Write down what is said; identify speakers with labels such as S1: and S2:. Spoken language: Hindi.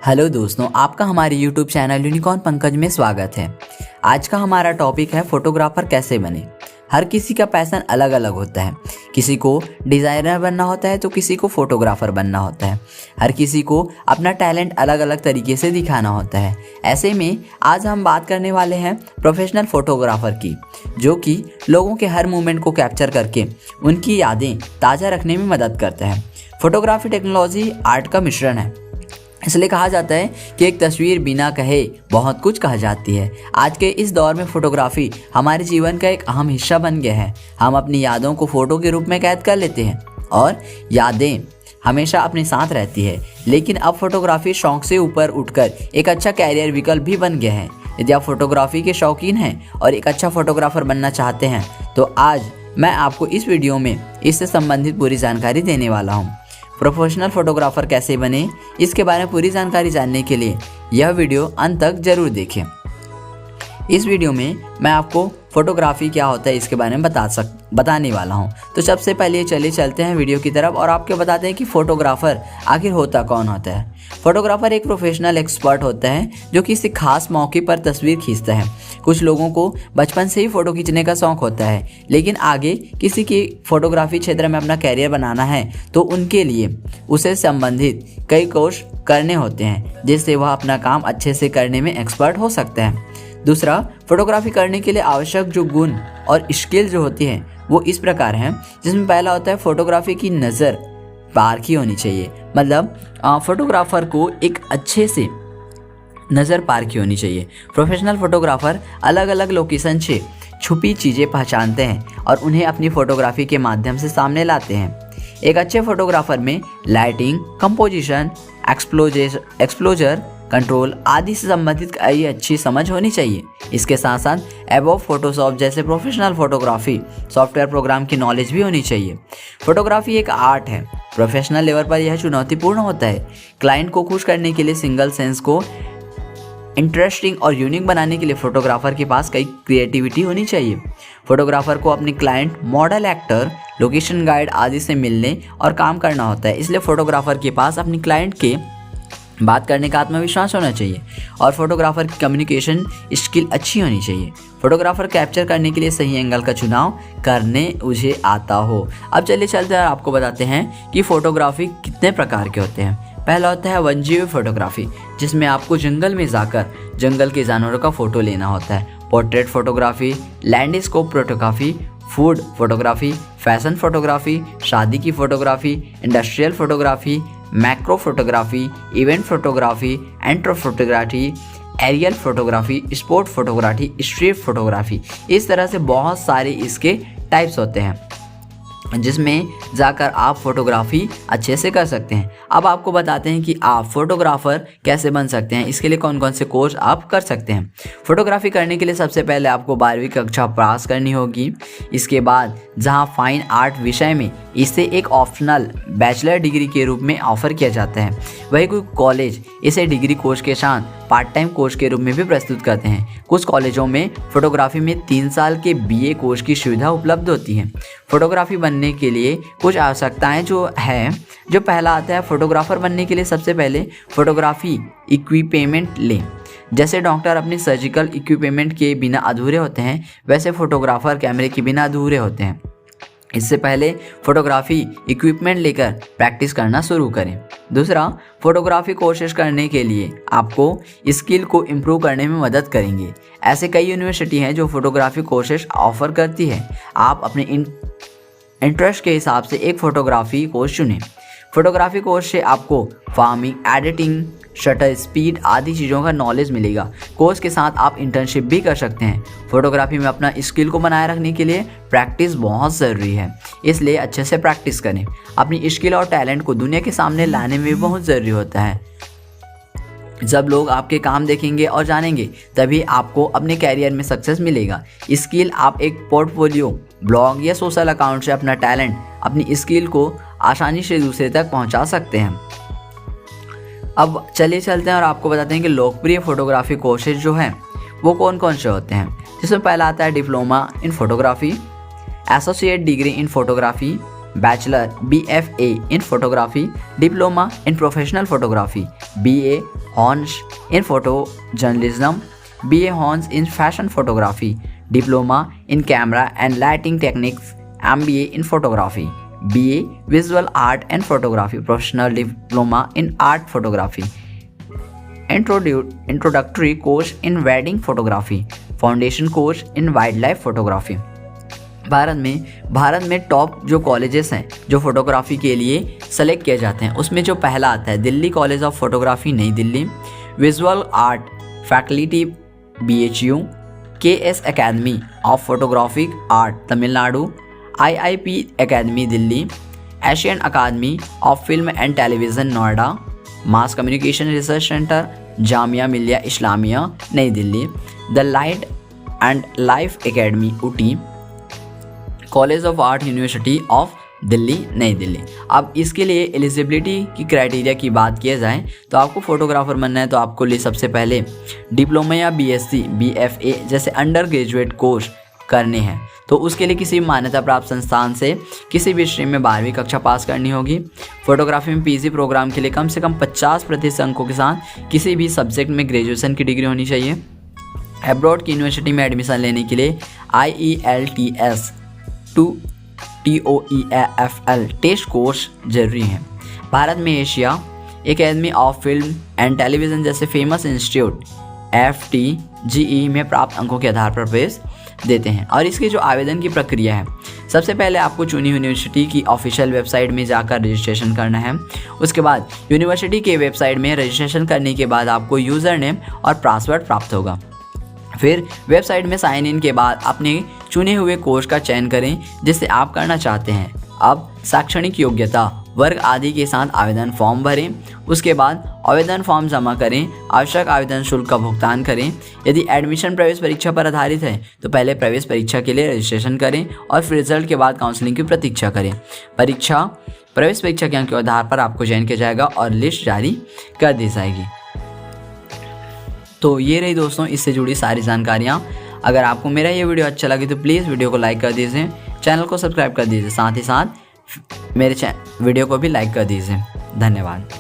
S1: हेलो दोस्तों, आपका हमारे यूट्यूब चैनल यूनिकॉर्न पंकज में स्वागत है। आज का हमारा टॉपिक है फोटोग्राफर कैसे बने। हर किसी का पैशन अलग अलग होता है। किसी को डिज़ाइनर बनना होता है तो किसी को फोटोग्राफर बनना होता है। हर किसी को अपना टैलेंट अलग अलग तरीके से दिखाना होता है। ऐसे में आज हम बात करने वाले हैं प्रोफेशनल फोटोग्राफर की, जो कि लोगों के हर मोमेंट को कैप्चर करके उनकी यादें ताज़ा रखने में मदद करता है। फोटोग्राफी टेक्नोलॉजी आर्ट का मिश्रण है, इसलिए कहा जाता है कि एक तस्वीर बिना कहे बहुत कुछ कह जाती है। आज के इस दौर में फोटोग्राफी हमारे जीवन का एक अहम हिस्सा बन गया है। हम अपनी यादों को फ़ोटो के रूप में कैद कर लेते हैं और यादें हमेशा अपने साथ रहती है। लेकिन अब फोटोग्राफी शौक से ऊपर उठकर एक अच्छा कैरियर विकल्प भी बन गया है। यदि आप फोटोग्राफी के शौकीन हैं और एक अच्छा फोटोग्राफर बनना चाहते हैं तो आज मैं आपको इस वीडियो में इससे संबंधित पूरी जानकारी देने वाला हूँ। प्रोफेशनल फोटोग्राफर कैसे बने, इसके बारे में पूरी जानकारी जानने के लिए यह वीडियो अंत तक जरूर देखें। इस वीडियो में मैं आपको फोटोग्राफी क्या होता है इसके बारे में बताने वाला हूं। तो सबसे पहले चलिए चलते हैं वीडियो की तरफ और आपको बताते हैं कि फोटोग्राफर आखिर होता कौन होता है। फोटोग्राफर एक प्रोफेशनल एक्सपर्ट होता है जो किसी खास मौके पर तस्वीर खींचता है। कुछ लोगों को बचपन से ही फ़ोटो खींचने का शौक़ होता है, लेकिन आगे किसी की फोटोग्राफी क्षेत्र में अपना कैरियर बनाना है तो उनके लिए उसे संबंधित कई कोर्स करने होते हैं, जिससे वह अपना काम अच्छे से करने में एक्सपर्ट हो सकता है। दूसरा, फोटोग्राफी करने के लिए आवश्यक जो गुण और स्किल जो होती हैं वो इस प्रकार हैं, जिसमें पहला होता है फोटोग्राफी की नज़र पारखी होनी चाहिए। मतलब फोटोग्राफर को एक अच्छे से नज़र पारखी होनी चाहिए। प्रोफेशनल फोटोग्राफर अलग अलग लोकेशन से छुपी चीज़ें पहचानते हैं और उन्हें अपनी फोटोग्राफी के माध्यम से सामने लाते हैं। एक अच्छे फोटोग्राफर में लाइटिंग, कंपोजिशन, एक्सपोजर कंट्रोल आदि से संबंधित कई अच्छी समझ होनी चाहिए। इसके साथ साथ एडोब फोटोशॉप जैसे प्रोफेशनल फोटोग्राफी सॉफ्टवेयर प्रोग्राम की नॉलेज भी होनी चाहिए। फोटोग्राफी एक आर्ट है। प्रोफेशनल लेवल पर यह चुनौतीपूर्ण होता है। क्लाइंट को खुश करने के लिए सिंगल सेंस को इंटरेस्टिंग और यूनिक बनाने के लिए फोटोग्राफर के पास कई क्रिएटिविटी होनी चाहिए। फोटोग्राफर को अपने client, model, actor, location guide आदि से मिलने और काम करना होता है। इसलिए फोटोग्राफर के पास अपने क्लाइंट के बात करने का आत्मविश्वास होना चाहिए और फोटोग्राफर की कम्युनिकेशन स्किल अच्छी होनी चाहिए। फोटोग्राफर कैप्चर करने के लिए सही एंगल का चुनाव करने उसे आता हो। अब चलिए चलते हैं और आपको बताते हैं कि फोटोग्राफी कितने प्रकार के होते हैं। पहला होता है वन्यजीव फोटोग्राफी, जिसमें आपको जंगल में जाकर जंगल के जानवरों का फोटो लेना होता है। Portrait photography, landscape photography, food photography, fashion photography, शादी की photography, industrial photography, macro photography, event photography, astro photography, aerial photography, sport photography, street photography. इस तरह से बहुत सारे इसके टाइप्स होते हैं जिसमें जाकर आप फोटोग्राफी अच्छे से कर सकते हैं। अब आपको बताते हैं कि आप फोटोग्राफर कैसे बन सकते हैं, इसके लिए कौन कौन से कोर्स आप कर सकते हैं। फोटोग्राफी करने के लिए सबसे पहले आपको 12वीं कक्षा पास करनी होगी। इसके बाद जहां फाइन आर्ट विषय में इसे एक ऑप्शनल बैचलर डिग्री के रूप में ऑफर किया जाता है, वही कोई कॉलेज इसे डिग्री कोर्स के साथ पार्ट टाइम कोर्स के रूप में भी प्रस्तुत करते हैं। कुछ कॉलेजों में फोटोग्राफी में 3 साल के BA कोर्स की सुविधा उपलब्ध होती है। फोटोग्राफी बनने के लिए कुछ आवश्यकताएं जो पहला आता है, फोटोग्राफर बनने के लिए सबसे पहले फोटोग्राफी इक्विपमेंट लें। जैसे डॉक्टर अपने सर्जिकल इक्विपमेंट के बिना अधूरे होते हैं, वैसे फोटोग्राफर कैमरे के बिना अधूरे होते हैं। इससे पहले फोटोग्राफी इक्विपमेंट लेकर प्रैक्टिस करना शुरू करें। दूसरा, फोटोग्राफी कोशिश करने के लिए आपको स्किल को इम्प्रूव करने में मदद करेंगे। ऐसे कई यूनिवर्सिटी हैं जो फोटोग्राफी कोर्सेज ऑफर करती है। आप अपने इंटरेस्ट के हिसाब से एक फोटोग्राफी कोर्स चुनें। फोटोग्राफी कोर्स से आपको फार्मिंग, एडिटिंग, शटर स्पीड आदि चीज़ों का नॉलेज मिलेगा। कोर्स के साथ आप इंटर्नशिप भी कर सकते हैं। फोटोग्राफी में अपना स्किल को बनाए रखने के लिए प्रैक्टिस बहुत ज़रूरी है, इसलिए अच्छे से प्रैक्टिस करें। अपनी स्किल और टैलेंट को दुनिया के सामने लाने में बहुत ज़रूरी होता है। जब लोग आपके काम देखेंगे और जानेंगे तभी आपको अपने कैरियर में सक्सेस मिलेगा। स्किल आप एक पोर्टफोलियो, ब्लॉग या सोशल अकाउंट से अपना टैलेंट, अपनी स्किल को आसानी से दूसरे तक पहुंचा सकते हैं। अब चलिए चलते हैं और आपको बताते हैं कि लोकप्रिय फोटोग्राफी कोर्सेज जो हैं वो कौन कौन से होते हैं। जिसमें पहला आता है diploma in photography, associate degree in photography, bachelor BFA in photography, diploma in professional photography, BA horns in photo journalism, BA horns in fashion photography, diploma in camera and lighting techniques, MBA in photography, BA visual art and photography, professional diploma in art photography, introductory course in wedding photography, foundation course in wild life photography. Bharat में टॉप जो कॉलेजेस हैं जो फोटोग्राफी के लिए सेलेक्ट किए जाते हैं, उसमें जो पहला आता है Delhi college of photography New Delhi, visual art faculty BHU, KS academy of photographic art Tamil Nadu, IIP academy Delhi, Asian academy of film and television Noida, mass communication research centre Jamia Millia Islamia New Delhi, the light and life academy Ooty, college of art university of Delhi New Delhi. अब इसके लिए एलिजिबिलिटी की क्राइटेरिया की बात किया जाए तो आपको फोटोग्राफर बनना है तो आपको लिए सबसे पहले डिप्लोमा या BSc BFA जैसे अंडर ग्रेजुएट कोर्स करने हैं, तो उसके लिए किसी मान्यता प्राप्त संस्थान से किसी भी स्ट्रीम में 12वीं कक्षा पास करनी होगी। फोटोग्राफी में PG प्रोग्राम के लिए कम से कम 50% अंकों के साथ किसी भी सब्जेक्ट में ग्रेजुएशन की डिग्री होनी चाहिए। एब्रॉड की यूनिवर्सिटी में एडमिशन लेने के लिए IELTS 2 TOEFL टेस्ट कोर्स जरूरी है। भारत में Asia academy of film and television जैसे फेमस इंस्टीट्यूट FTGE में प्राप्त अंकों के आधार पर प्रवेश देते हैं। और इसके जो आवेदन की प्रक्रिया है, सबसे पहले आपको चुनी यूनिवर्सिटी की ऑफिशियल वेबसाइट में जाकर रजिस्ट्रेशन करना है। उसके बाद यूनिवर्सिटी के वेबसाइट में रजिस्ट्रेशन करने के बाद आपको यूज़र नेम और पासवर्ड प्राप्त होगा। फिर वेबसाइट में साइन इन के बाद अपने चुने हुए कोर्स का चयन करें जिसे आप करना चाहते हैं। अब शैक्षणिक योग्यता, वर्ग आदि के साथ आवेदन फॉर्म भरें। उसके बाद आवेदन फॉर्म जमा करें, आवश्यक आवेदन शुल्क का भुगतान करें। यदि एडमिशन प्रवेश परीक्षा पर आधारित है तो पहले प्रवेश परीक्षा के लिए रजिस्ट्रेशन करें और फिर रिजल्ट के बाद काउंसलिंग की प्रतीक्षा करें। प्रवेश परीक्षा के अंक के आधार पर आपको चयन किया जाएगा और लिस्ट जारी कर दी जाएगी। तो ये रही दोस्तों इससे जुड़ी सारी जानकारियाँ। अगर आपको मेरा ये वीडियो अच्छा लगे तो प्लीज़ वीडियो को लाइक कर दीजिए, चैनल को सब्सक्राइब कर दीजिए, साथ ही साथ मेरे वीडियो को भी लाइक कर दीजिए। धन्यवाद।